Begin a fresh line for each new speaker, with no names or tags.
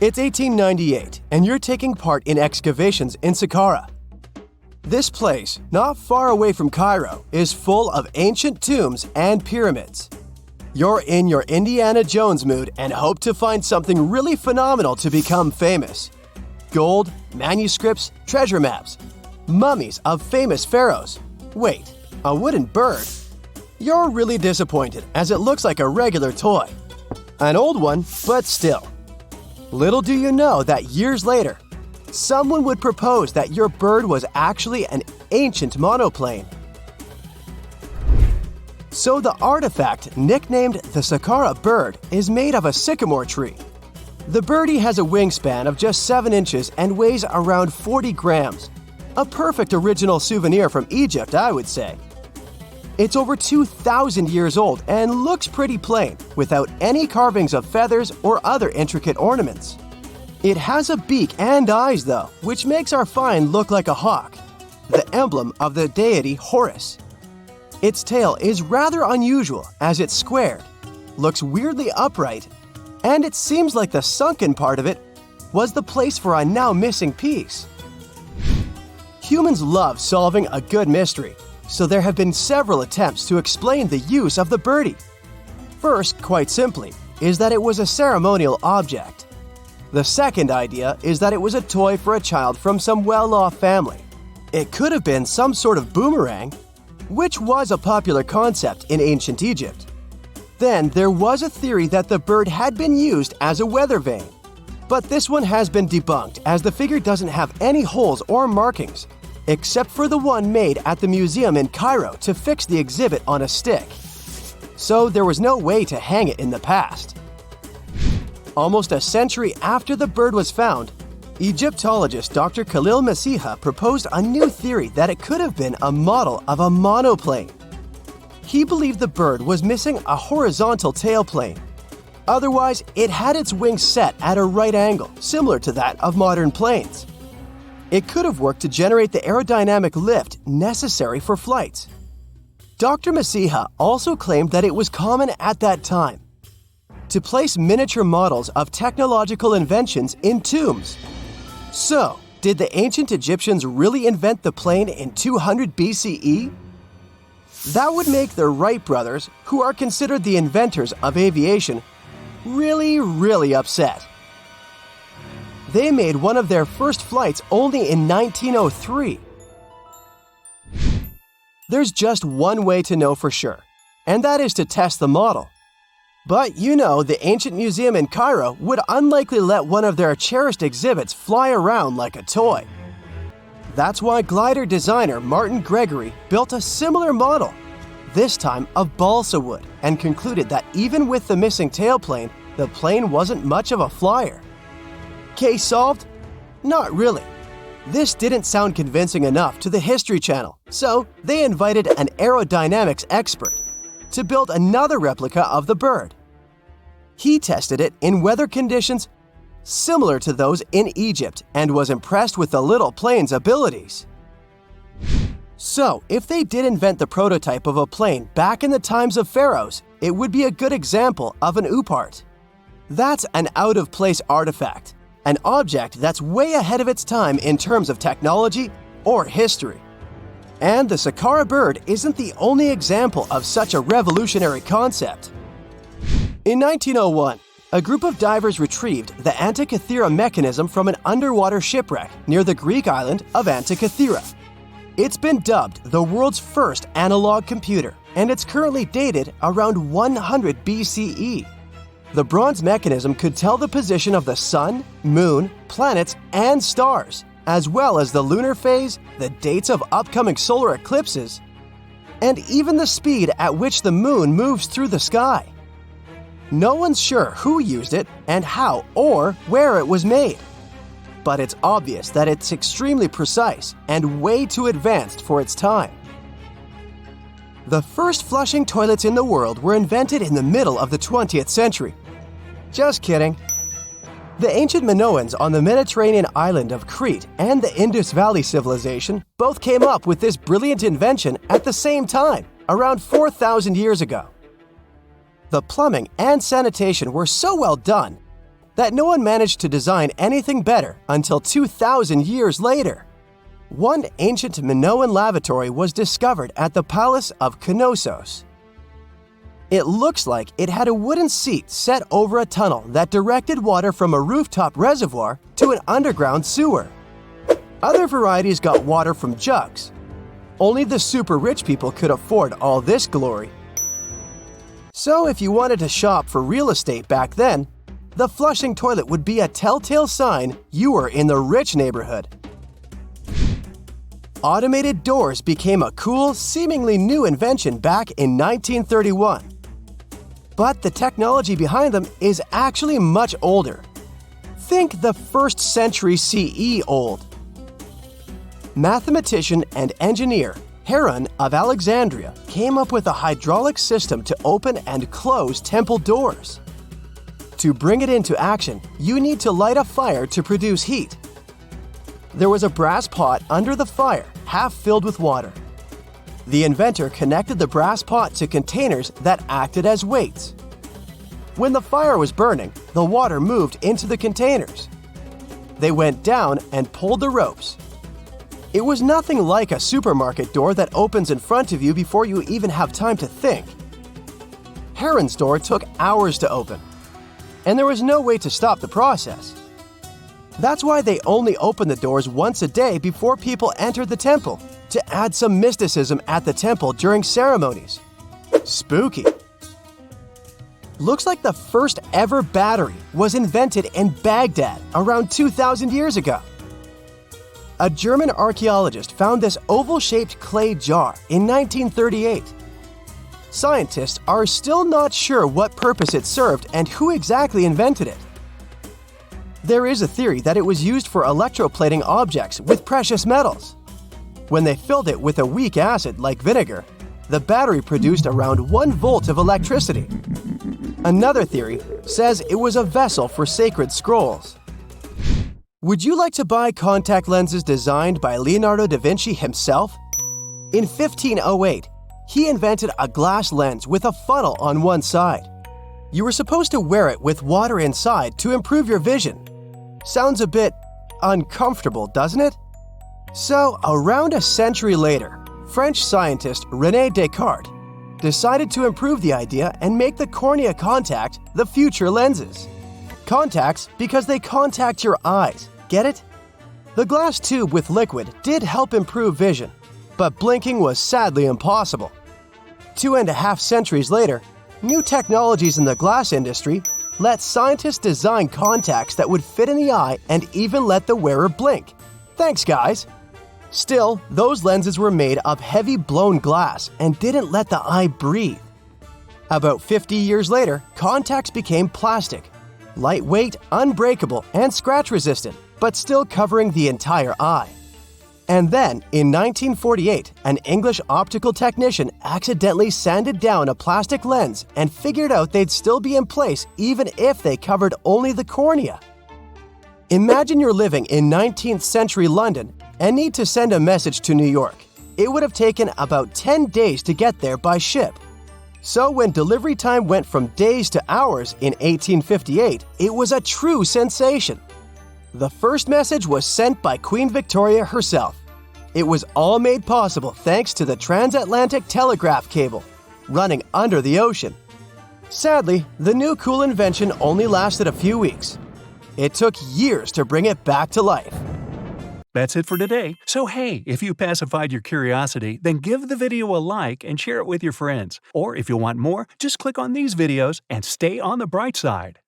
It's 1898, and you're taking part in excavations in Saqqara. This place, not far away from Cairo, is full of ancient tombs and pyramids. You're in your Indiana Jones mood and hope to find something really phenomenal to become famous. Gold, manuscripts, treasure maps, mummies of famous pharaohs. Wait, a wooden bird? You're really disappointed as it looks like a regular toy. An old one, but still. Little do you know that years later, someone would propose that your bird was actually an ancient monoplane. So the artifact, nicknamed the Saqqara bird, is made of a sycamore tree. The birdie has a wingspan of just 7 inches and weighs around 40 grams. A perfect original souvenir from Egypt, I would say. It's over 2,000 years old and looks pretty plain, without any carvings of feathers or other intricate ornaments. It has a beak and eyes, though, which makes our find look like a hawk, the emblem of the deity Horus. Its tail is rather unusual as it's squared, looks weirdly upright, and it seems like the sunken part of it was the place for a now missing piece. Humans love solving a good mystery, so there have been several attempts to explain the use of the birdie. First, quite simply, is that it was a ceremonial object. The second idea is that it was a toy for a child from some well-off family. It could have been some sort of boomerang, which was a popular concept in ancient Egypt. Then there was a theory that the bird had been used as a weather vane. But this one has been debunked as the figure doesn't have any holes or markings, except for the one made at the museum in Cairo to fix the exhibit on a stick. So there was no way to hang it in the past. Almost a century after the bird was found, Egyptologist Dr. Khalil Masiha proposed a new theory that it could have been a model of a monoplane. He believed the bird was missing a horizontal tailplane. Otherwise, it had its wings set at a right angle, similar to that of modern planes. It could have worked to generate the aerodynamic lift necessary for flights. Dr. Masiha also claimed that it was common at that time to place miniature models of technological inventions in tombs. So, did the ancient Egyptians really invent the plane in 200 BCE? That would make the Wright brothers, who are considered the inventors of aviation, really upset. They made one of their first flights only in 1903. There's just one way to know for sure, and that is to test the model. But you know, the ancient museum in Cairo would unlikely let one of their cherished exhibits fly around like a toy. That's why glider designer Martin Gregory built a similar model, this time of balsa wood, and concluded that even with the missing tailplane, the plane wasn't much of a flyer. Case solved? Not really. This didn't sound convincing enough to the History Channel, so they invited an aerodynamics expert to build another replica of the bird. He tested it in weather conditions similar to those in Egypt and was impressed with the little plane's abilities. So, if they did invent the prototype of a plane back in the times of pharaohs, it would be a good example of an oupart. That's an out-of-place artifact, an object that's way ahead of its time in terms of technology or history. And the Saqqara bird isn't the only example of such a revolutionary concept. In 1901, a group of divers retrieved the Antikythera mechanism from an underwater shipwreck near the Greek island of Antikythera. It's been dubbed the world's first analog computer, and it's currently dated around 100 BCE. The bronze mechanism could tell the position of the sun, moon, planets, and stars, as well as the lunar phase, the dates of upcoming solar eclipses, and even the speed at which the moon moves through the sky. No one's sure who used it and how or where it was made. But it's obvious that it's extremely precise and way too advanced for its time. The first flushing toilets in the world were invented in the middle of the 20th century. Just kidding. The ancient Minoans on the Mediterranean island of Crete and the Indus Valley civilization both came up with this brilliant invention at the same time, around 4,000 years ago. The plumbing and sanitation were so well done that no one managed to design anything better until 2,000 years later. One ancient Minoan lavatory was discovered at the Palace of Knossos. It looks like it had a wooden seat set over a tunnel that directed water from a rooftop reservoir to an underground sewer. Other varieties got water from jugs. Only the super rich people could afford all this glory. So if you wanted to shop for real estate back then, the flushing toilet would be a telltale sign you were in the rich neighborhood. Automated doors became a cool, seemingly new invention back in 1931. But the technology behind them is actually much older. Think the 1st century CE old. Mathematician and engineer Heron of Alexandria came up with a hydraulic system to open and close temple doors. To bring it into action, you need to light a fire to produce heat. There was a brass pot under the fire, half filled with water. The inventor connected the brass pot to containers that acted as weights. When the fire was burning, the water moved into the containers. They went down and pulled the ropes. It was nothing like a supermarket door that opens in front of you before you even have time to think. Heron's door took hours to open, and there was no way to stop the process. That's why they only opened the doors once a day before people entered the temple, to add some mysticism at the temple during ceremonies. Spooky. Looks like the first ever battery was invented in Baghdad around 2,000 years ago. A German archaeologist found this oval-shaped clay jar in 1938. Scientists are still not sure what purpose it served and who exactly invented it. There is a theory that it was used for electroplating objects with precious metals. When they filled it with a weak acid like vinegar, the battery produced around 1 volt of electricity. Another theory says it was a vessel for sacred scrolls. Would you like to buy contact lenses designed by Leonardo da Vinci himself? In 1508, he invented a glass lens with a funnel on one side. You were supposed to wear it with water inside to improve your vision. Sounds a bit uncomfortable, doesn't it? So, around a century later, French scientist René Descartes decided to improve the idea and make the cornea contact the future lenses. Contacts because they contact your eyes, get it? The glass tube with liquid did help improve vision, but blinking was sadly impossible. 2.5 centuries later, new technologies in the glass industry let scientists design contacts that would fit in the eye and even let the wearer blink. Thanks, guys! Still, those lenses were made of heavy blown glass and didn't let the eye breathe. About 50 years later, contacts became plastic. Lightweight, unbreakable, and scratch-resistant, but still covering the entire eye. And then, in 1948, an English optical technician accidentally sanded down a plastic lens and figured out they'd still be in place even if they covered only the cornea. Imagine you're living in 19th century London and need to send a message to New York. It would have taken about 10 days to get there by ship. So when delivery time went from days to hours in 1858, it was a true sensation. The first message was sent by Queen Victoria herself. It was all made possible thanks to the transatlantic telegraph cable, running under the ocean. Sadly, the new cool invention only lasted a few weeks. It took years to bring it back to life.
That's it for today. So hey, if you pacified your curiosity, then give the video a like and share it with your friends. Or if you want more, just click on these videos and stay on the bright side.